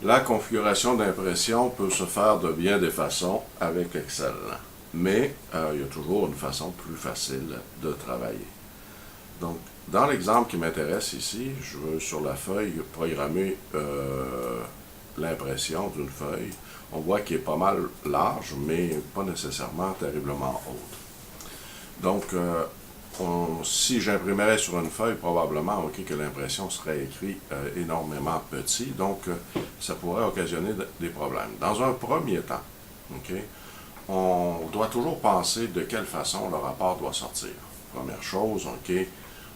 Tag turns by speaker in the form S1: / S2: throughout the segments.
S1: La configuration d'impression peut se faire de bien des façons avec Excel, mais il y a toujours une façon plus facile de travailler. Donc, dans l'exemple qui m'intéresse ici, je veux sur la feuille programmer l'impression d'une feuille. On voit qu'il est pas mal large, mais pas nécessairement terriblement haute. Donc, si j'imprimerais sur une feuille, probablement que l'impression serait écrite énormément petit, donc ça pourrait occasionner des problèmes. Dans un premier temps, on doit toujours penser de quelle façon le rapport doit sortir. Première chose,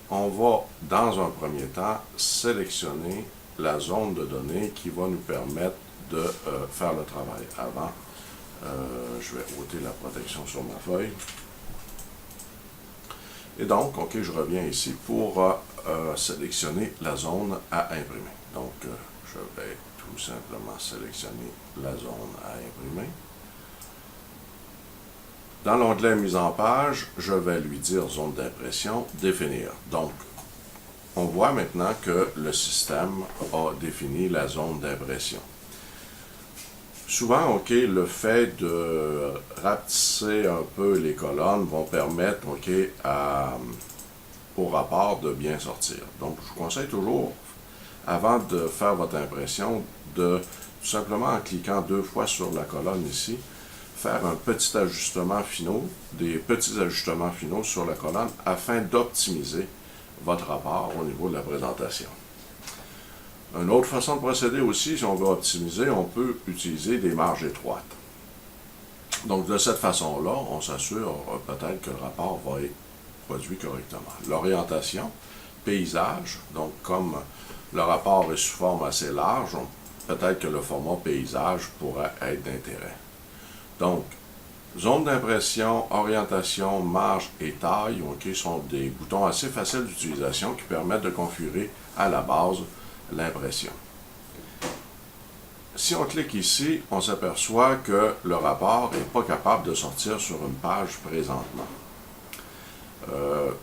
S1: on va dans un premier temps sélectionner la zone de données qui va nous permettre de faire le travail. Avant, je vais ôter la protection sur ma feuille. Et donc, je reviens ici pour sélectionner la zone à imprimer. Donc, je vais tout simplement sélectionner la zone à imprimer. Dans l'onglet mise en page, je vais lui dire zone d'impression, définir. Donc, on voit maintenant que le système a défini la zone d'impression. Souvent, le fait de rapetisser un peu les colonnes vont permettre au rapport de bien sortir. Donc, je vous conseille toujours, avant de faire votre impression, de tout simplement en cliquant 2 fois sur la colonne ici, faire un petit ajustement finaux, des petits ajustements finaux sur la colonne afin d'optimiser votre rapport au niveau de la présentation. Une autre façon de procéder aussi, si on veut optimiser, on peut utiliser des marges étroites. Donc, de cette façon-là, on s'assure peut-être que le rapport va être produit correctement. L'orientation, paysage, donc comme le rapport est sous forme assez large, peut-être que le format paysage pourrait être d'intérêt. Donc, zone d'impression, orientation, marge et taille, sont des boutons assez faciles d'utilisation qui permettent de configurer à la base l'impression. Si on clique ici, on s'aperçoit que le rapport n'est pas capable de sortir sur une page présentement.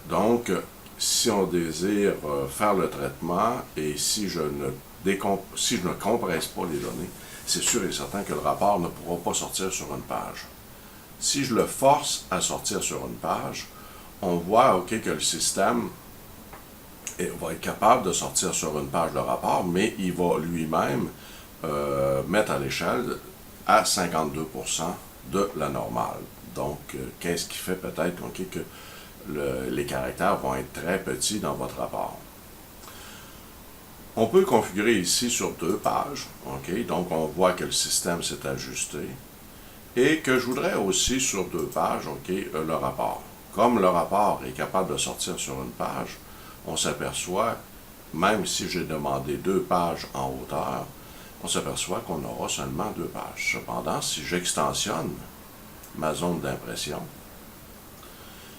S1: Donc, si on désire faire le traitement et si je ne compresse pas les données, c'est sûr et certain que le rapport ne pourra pas sortir sur une page. Si je le force à sortir sur une page, on voit que le système va être capable de sortir sur une page le rapport, mais il va lui-même mettre à l'échelle à 52% de la normale. Donc, qu'est-ce qui fait peut-être que les caractères vont être très petits dans votre rapport. On peut configurer ici sur 2 pages. Donc, on voit que le système s'est ajusté. Et que je voudrais aussi sur 2 pages le rapport. Comme le rapport est capable de sortir sur une page, on s'aperçoit, même si j'ai demandé 2 pages en hauteur, on s'aperçoit qu'on aura seulement 2 pages. Cependant, si j'extensionne ma zone d'impression,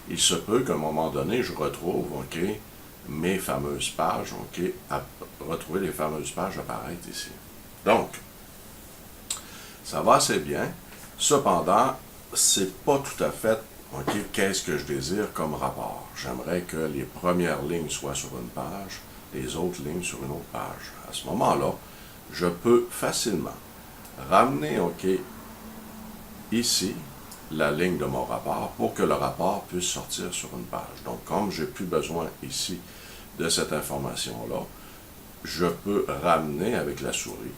S1: il se peut qu'à un moment donné, je retrouve mes fameuses pages, retrouver les fameuses pages apparaître ici. Donc, ça va assez bien. Cependant, c'est pas tout à fait qu'est-ce que je désire comme rapport. J'aimerais que les premières lignes soient sur une page, les autres lignes sur une autre page. À ce moment-là, je peux facilement ramener ici la ligne de mon rapport pour que le rapport puisse sortir sur une page. Donc, comme je n'ai plus besoin ici de cette information-là, je peux ramener avec la souris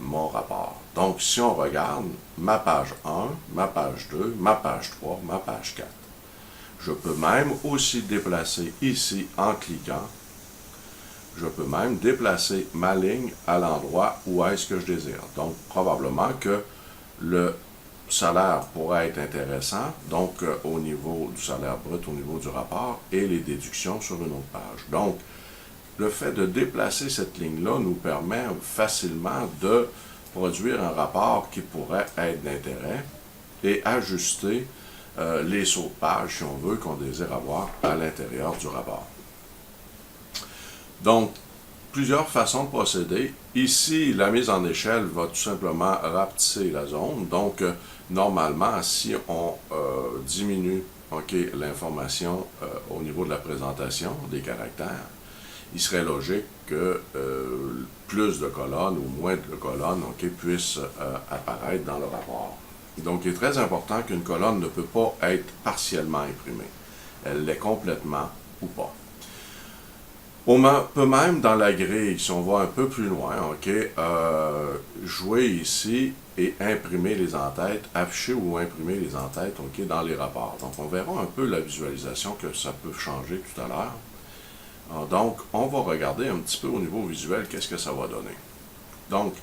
S1: mon rapport. Donc, si on regarde ma page 1, ma page 2, ma page 3, ma page 4, je peux même aussi déplacer ici en cliquant, je peux même déplacer ma ligne à l'endroit où est-ce que je désire. Donc, probablement que le salaire pourrait être intéressant, donc au niveau du salaire brut, au niveau du rapport, et les déductions sur une autre page. Donc, le fait de déplacer cette ligne-là nous permet facilement de produire un rapport qui pourrait être d'intérêt et ajuster les sauts de page, si on veut, qu'on désire avoir à l'intérieur du rapport. Donc, plusieurs façons de procéder. Ici, la mise en échelle va tout simplement rapetisser la zone. Donc, normalement, si on diminue l'information au niveau de la présentation des caractères, il serait logique que plus de colonnes ou moins de colonnes puissent apparaître dans le rapport. Donc, il est très important qu'une colonne ne peut pas être partiellement imprimée. Elle l'est complètement ou pas. On peut même, dans la grille, si on va un peu plus loin, jouer ici et imprimer les entêtes, afficher ou imprimer les entêtes dans les rapports. Donc, on verra un peu la visualisation que ça peut changer tout à l'heure. Donc, on va regarder un petit peu au niveau visuel qu'est-ce que ça va donner. Donc,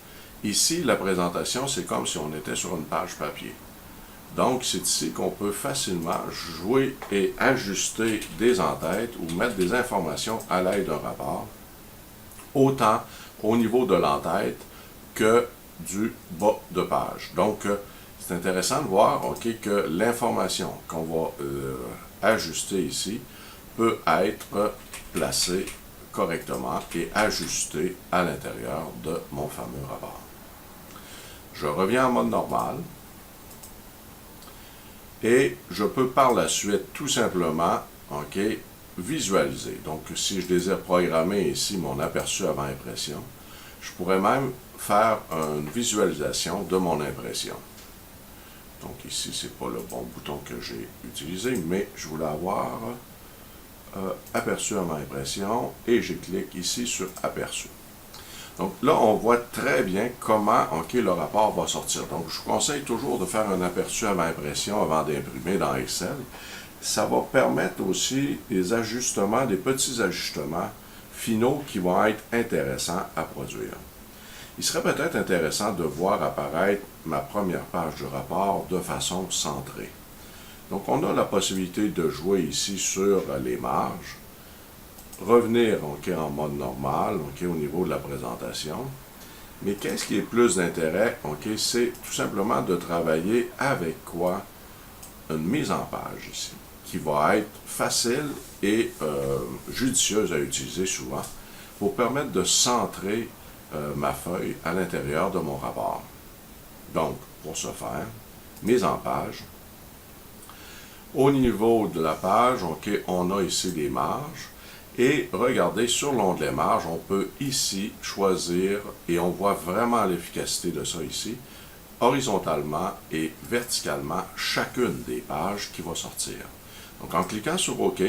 S1: ici, la présentation, c'est comme si on était sur une page papier. Donc, c'est ici qu'on peut facilement jouer et ajuster des entêtes ou mettre des informations à l'aide d'un rapport, autant au niveau de l'entête que du bas de page. Donc, c'est intéressant de voir que l'information qu'on va ajuster ici peut être placée correctement et ajustée à l'intérieur de mon fameux rapport. Je reviens en mode normal. Et je peux par la suite tout simplement visualiser. Donc, si je désire programmer ici mon aperçu avant impression, je pourrais même faire une visualisation de mon impression. Donc ici, ce n'est pas le bon bouton que j'ai utilisé, mais je voulais avoir aperçu avant impression et je clique ici sur aperçu. Donc là, on voit très bien comment le rapport va sortir. Donc, je vous conseille toujours de faire un aperçu avant impression avant d'imprimer dans Excel. Ça va permettre aussi des ajustements, des petits ajustements finaux qui vont être intéressants à produire. Il serait peut-être intéressant de voir apparaître ma première page du rapport de façon centrée. Donc, on a la possibilité de jouer ici sur les marges, revenir en mode normal au niveau de la présentation. Mais qu'est-ce qui est plus d'intérêt? C'est tout simplement de travailler avec quoi? Une mise en page ici, qui va être facile et judicieuse à utiliser souvent pour permettre de centrer ma feuille à l'intérieur de mon rapport. Donc, pour ce faire, mise en page. Au niveau de la page, on a ici des marges. Et regardez, sur l'onglet marge, on peut ici choisir, et on voit vraiment l'efficacité de ça ici, horizontalement et verticalement chacune des pages qui va sortir. Donc en cliquant sur OK,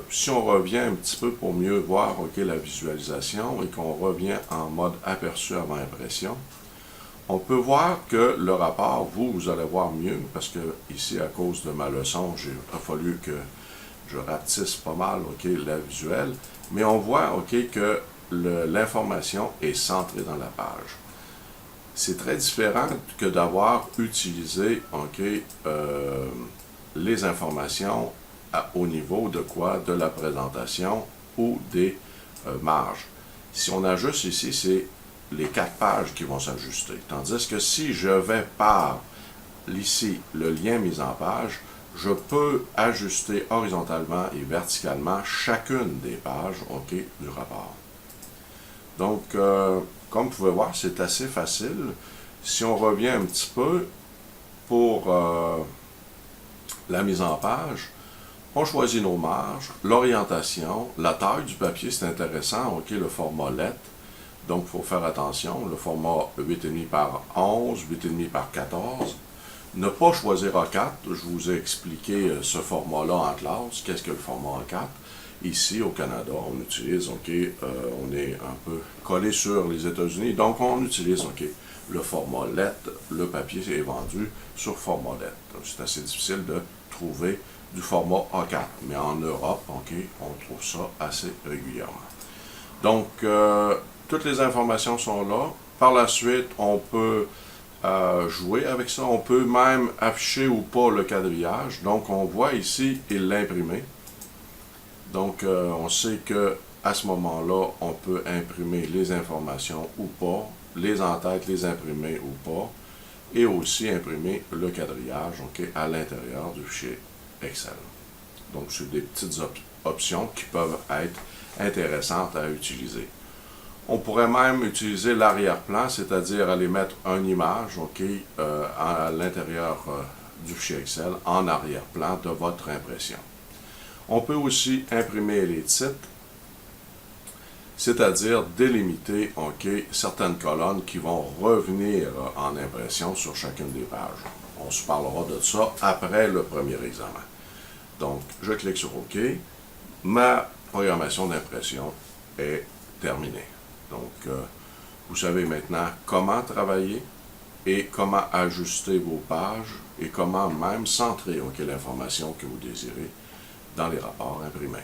S1: si on revient un petit peu pour mieux voir la visualisation et qu'on revient en mode aperçu avant impression, on peut voir que le rapport, vous allez voir mieux, parce que ici, à cause de ma leçon, il a fallu que je rapetisse pas mal la visuelle, mais on voit que l'information est centrée dans la page. C'est très différent que d'avoir utilisé les informations au niveau de quoi? De la présentation ou des marges. Si on ajuste ici, c'est les 4 pages qui vont s'ajuster. Tandis que si je vais par ici le lien mise en page, je peux ajuster horizontalement et verticalement chacune des pages du rapport. Donc, comme vous pouvez voir, c'est assez facile. Si on revient un petit peu pour la mise en page, on choisit nos marges, l'orientation, la taille du papier, c'est intéressant, le format lettre. Donc, il faut faire attention, le format 8,5 par 11, 8,5 par 14. Ne pas choisir A4, je vous ai expliqué ce format-là en classe. Qu'est-ce que le format A4? Ici, au Canada, on utilise, on est un peu collé sur les États-Unis, donc on utilise, le format lettre. Le papier est vendu sur format lettre. C'est assez difficile de trouver du format A4, mais en Europe, on trouve ça assez régulièrement. Donc, toutes les informations sont là. Par la suite, on peut jouer avec ça. On peut même afficher ou pas le quadrillage. Donc, on voit ici, il l'a imprimé. Donc, on sait que à ce moment-là, on peut imprimer les informations ou pas, les entêtes, les imprimer ou pas, et aussi imprimer le quadrillage à l'intérieur du fichier Excel. Donc, c'est des petites options qui peuvent être intéressantes à utiliser. On pourrait même utiliser l'arrière-plan, c'est-à-dire aller mettre une image à l'intérieur du fichier Excel en arrière-plan de votre impression. On peut aussi imprimer les titres c'est-à-dire délimiter certaines colonnes qui vont revenir en impression sur chacune des pages. On se parlera de ça après le premier examen. Donc, je clique sur OK. Ma programmation d'impression est terminée. Donc, vous savez maintenant comment travailler et comment ajuster vos pages et comment même centrer l'information que vous désirez dans les rapports imprimés.